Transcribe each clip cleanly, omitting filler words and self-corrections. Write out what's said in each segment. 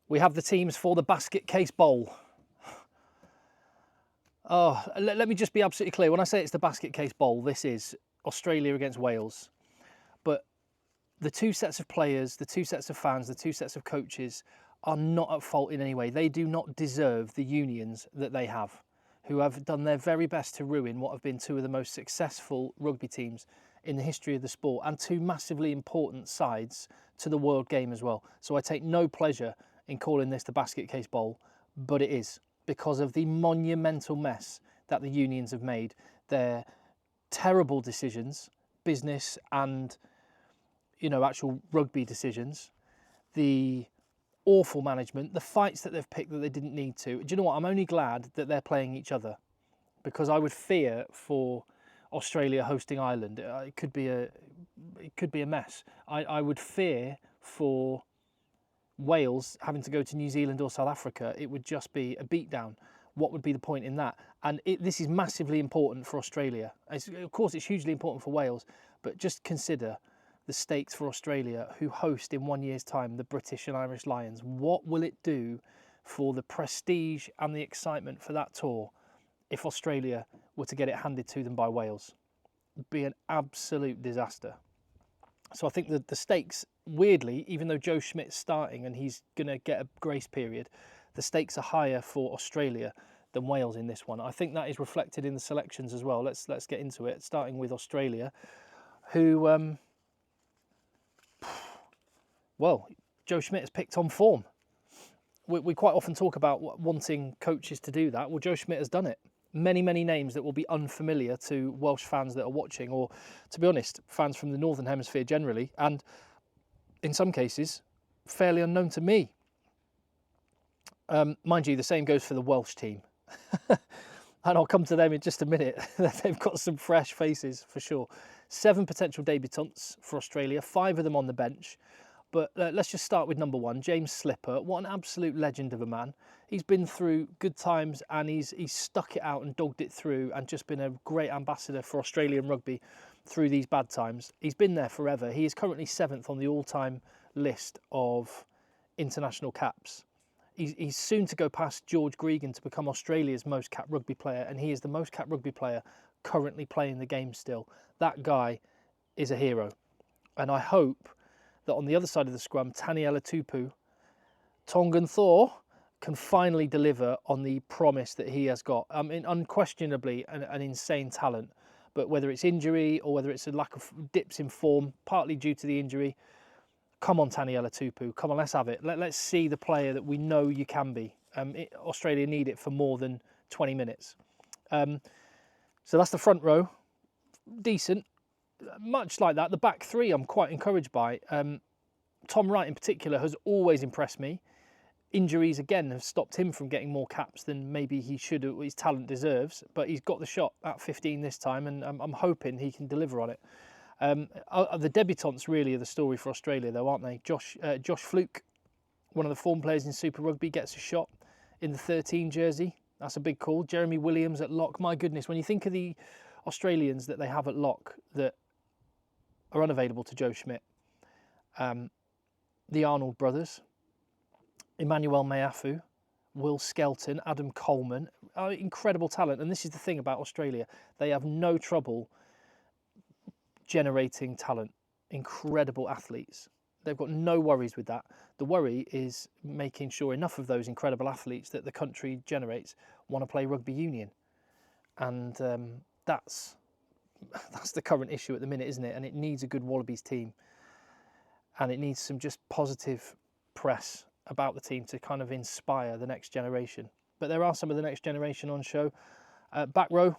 We have the teams for the Basket Case Bowl. Oh, let me just be absolutely clear. When I say it's the Basket Case Bowl, this is Australia against Wales. But the two sets of players, the two sets of fans, the two sets of coaches are not at fault in any way. They do not deserve the unions that they have, who have done their very best to ruin what have been two of the most successful rugby teams in the history of the sport, and two massively important sides to the world game as well. So I take no pleasure in calling this the Basket Case Bowl, but it is, because of the monumental mess that the unions have made. Their terrible decisions, business and, you know, actual rugby decisions, the awful management, the fights that they've picked that they didn't need to. Do you know what? I'm only glad that they're playing each other, because I would fear for Australia hosting Ireland. It could be a mess. I would fear for Wales having to go to New Zealand or South Africa. It would just be a beatdown. What would be the point in that? And this is massively important for Australia. Of course, it's hugely important for Wales, but just consider the stakes for Australia, who host in 1 year's time the British and Irish Lions. What will it do for the prestige and the excitement for that tour if Australia were to get it handed to them by Wales? It'd be an absolute disaster. So I think that the stakes, weirdly, even though Joe Schmidt's starting and he's going to get a grace period, the stakes are higher for Australia than Wales in this one. I think that is reflected in the selections as well. Let's get into it, starting with Australia, who, well, Joe Schmidt has picked on form. We quite often talk about wanting coaches to do that. Well, Joe Schmidt has done it. Many names that will be unfamiliar to Welsh fans that are watching, or, to be honest, fans from the Northern Hemisphere generally, and in some cases, fairly unknown to me. Mind you, the same goes for the Welsh team. And I'll come to them in just a minute. They've got some fresh faces for sure. 7 potential debutants for Australia, 5 of them on the bench. But let's just start with number 1, James Slipper. What an absolute legend of a man. He's been through good times and he's stuck it out and dogged it through, and just been a great ambassador for Australian rugby through these bad times. He's been there forever. He is currently 7th on the all-time list of international caps. He's soon to go past George Gregan to become Australia's most capped rugby player, and he is the most capped rugby player currently playing the game still. That guy is a hero. And I hope that on the other side of the scrum, Taniela Tupu, Tongan Thor, can finally deliver on the promise that he has got. I mean, unquestionably an insane talent, but whether it's injury or whether it's a lack of dips in form, partly due to the injury, come on, Taniela Tupu, come on, let's have it. Let's see the player that we know you can be. Australia need it for more than 20 minutes. So that's the front row. Decent. Much like that, the back three I'm quite encouraged by. Tom Wright in particular has always impressed me. Injuries again have stopped him from getting more caps than maybe he should, or his talent deserves, but he's got the shot at 15 this time, and I'm hoping he can deliver on it. The debutants really are the story for Australia though, aren't they? Josh Fluke, one of the form players in Super Rugby, gets a shot in the 13 jersey. That's a big call. Jeremy Williams at lock. My goodness, when you think of the Australians that they have at lock that are unavailable to Joe Schmidt, the Arnold brothers, Emmanuel Meafu, Will Skelton, Adam Coleman, incredible talent. And this is the thing about Australia, they have no trouble generating talent, incredible athletes. They've got no worries with that. The worry is making sure enough of those incredible athletes that the country generates want to play rugby union. And that's the current issue at the minute, isn't it? And it needs a good Wallabies team. And it needs some just positive press about the team to kind of inspire the next generation. But there are some of the next generation on show. Back row,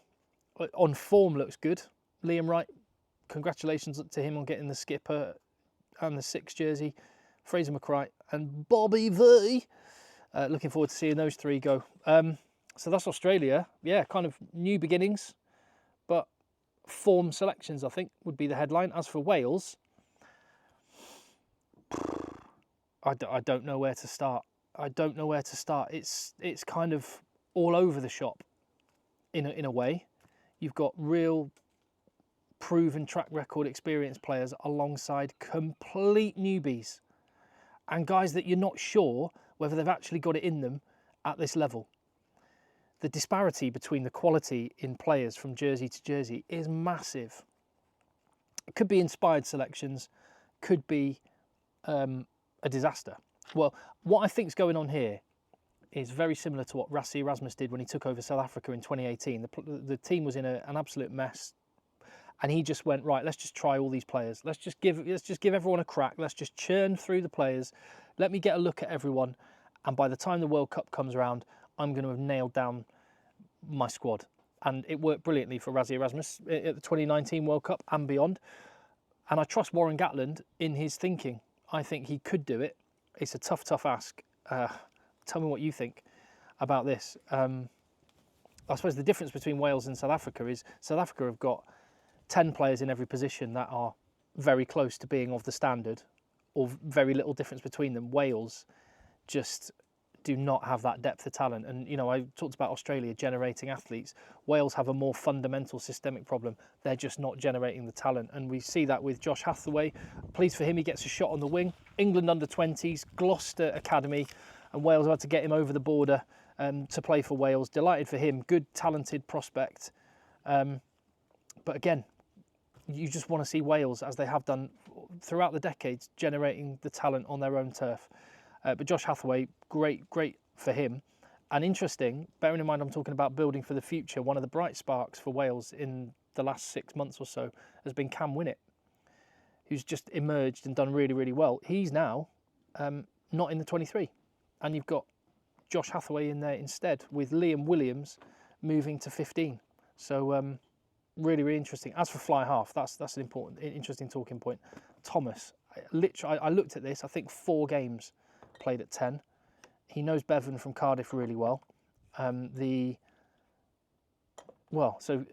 on form, looks good. Liam Wright, congratulations to him on getting the skipper and the 6 jersey. Fraser McCright and Bobby V. Looking forward to seeing those 3 go. So that's Australia. Yeah, kind of new beginnings, but form selections, I think, would be the headline. As for Wales, I don't know where to start. I don't know where to start. It's kind of all over the shop in a way. You've got real proven track record experienced players alongside complete newbies. and guys that you're not sure whether they've actually got it in them at this level. The disparity between the quality in players from jersey to jersey is massive. It could be inspired selections, could be a disaster. Well, what I think is going on here is very similar to what Rassie Erasmus did when he took over South Africa in 2018. The team was in an absolute mess, and he just went, right, let's just try all these players. Let's just give everyone a crack. Let's just churn through the players. Let me get a look at everyone, and by the time the World Cup comes around, I'm going to have nailed down my squad. And it worked brilliantly for Rassie Erasmus at the 2019 World Cup and beyond. And I trust Warren Gatland in his thinking. I think he could do it. It's a tough, tough ask. Tell me what you think about this. I suppose the difference between Wales and South Africa is South Africa have got 10 players in every position that are very close to being of the standard, or very little difference between them. Wales just do not have that depth of talent. And, you know, I talked about Australia generating athletes. Wales have a more fundamental systemic problem. They're just not generating the talent. And we see that with Josh Hathaway. Pleased for him, he gets a shot on the wing. England under-20s, Gloucester Academy, and Wales had to get him over the border to play for Wales. Delighted for him, good, talented prospect. But again, you just want to see Wales, as they have done throughout the decades, generating the talent on their own turf. But Josh Hathaway, great for him. And interesting, bearing in mind I'm talking about building for the future, one of the bright sparks for Wales in the last 6 months or so has been Cam Winnett, who's just emerged and done really, really well. He's now not in the 23. And you've got Josh Hathaway in there instead, with Liam Williams moving to 15. So really, really interesting. As for fly half, that's an interesting talking point. Thomas, I looked at this, I think 4 games played at 10. He knows Bevan from Cardiff really well. So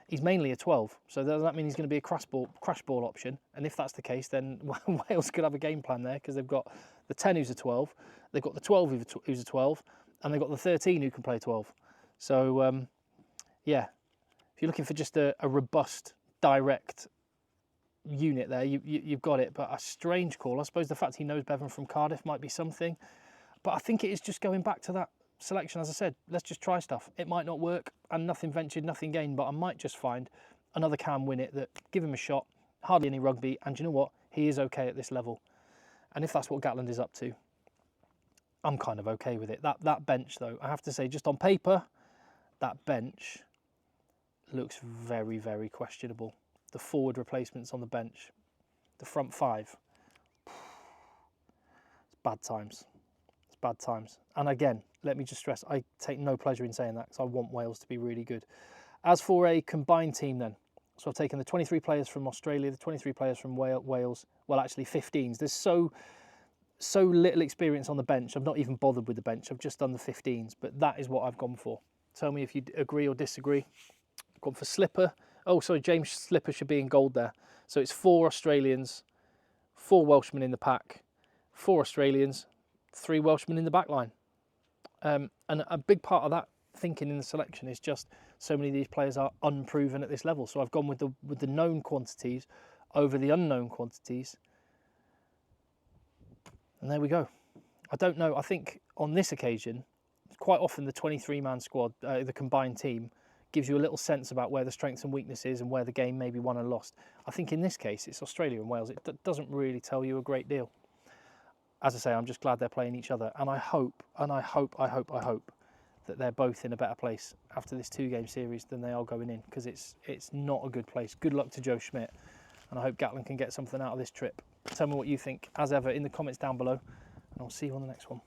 he's mainly a 12. So does that mean he's going to be a crash ball option? And if that's the case, then Wales could have a game plan there, because they've got the 10 who's a 12, they've got the 12 who's a 12, and they've got the 13 who can play 12. So, yeah, if you're looking for just a robust, direct unit there, you've got it. But a strange call. I suppose the fact he knows Bevan from Cardiff might be something. But I think it is just going back to that selection. As I said, let's just try stuff. It might not work, and nothing ventured, nothing gained. But I might just find another Cam Winnett that give him a shot. Hardly any rugby, and you know what? He is okay at this level. And if that's what Gatland is up to, I'm kind of okay with it. That bench, though, I have to say, just on paper, that bench looks very, very questionable. The forward replacements on the bench, the front 5, it's bad times. It's bad times. And again, let me just stress, I take no pleasure in saying that, because I want Wales to be really good. As for a combined team then, so I've taken the 23 players from Australia, the 23 players from Wales, well, actually 15s. There's so little experience on the bench. I've not even bothered with the bench. I've just done the 15s, but that is what I've gone for. Tell me if you agree or disagree. I've gone for Slipper. Oh, sorry, James Slipper should be in gold there. So it's 4 Australians, 4 Welshmen in the pack, 4 Australians, 3 Welshmen in the back line. And a big part of that thinking in the selection is just so many of these players are unproven at this level. So I've gone with the known quantities over the unknown quantities. And there we go. I don't know. I think on this occasion, quite often the 23-man squad, the combined team, gives you a little sense about where the strengths and weaknesses and where the game may be won and lost. I think in this case, it's Australia and Wales. It doesn't really tell you a great deal. As I say, I'm just glad they're playing each other. And I hope that they're both in a better place after this 2-game series than they are going in, because it's not a good place. Good luck to Joe Schmidt. And I hope Gatland can get something out of this trip. Tell me what you think, as ever, in the comments down below. And I'll see you on the next one.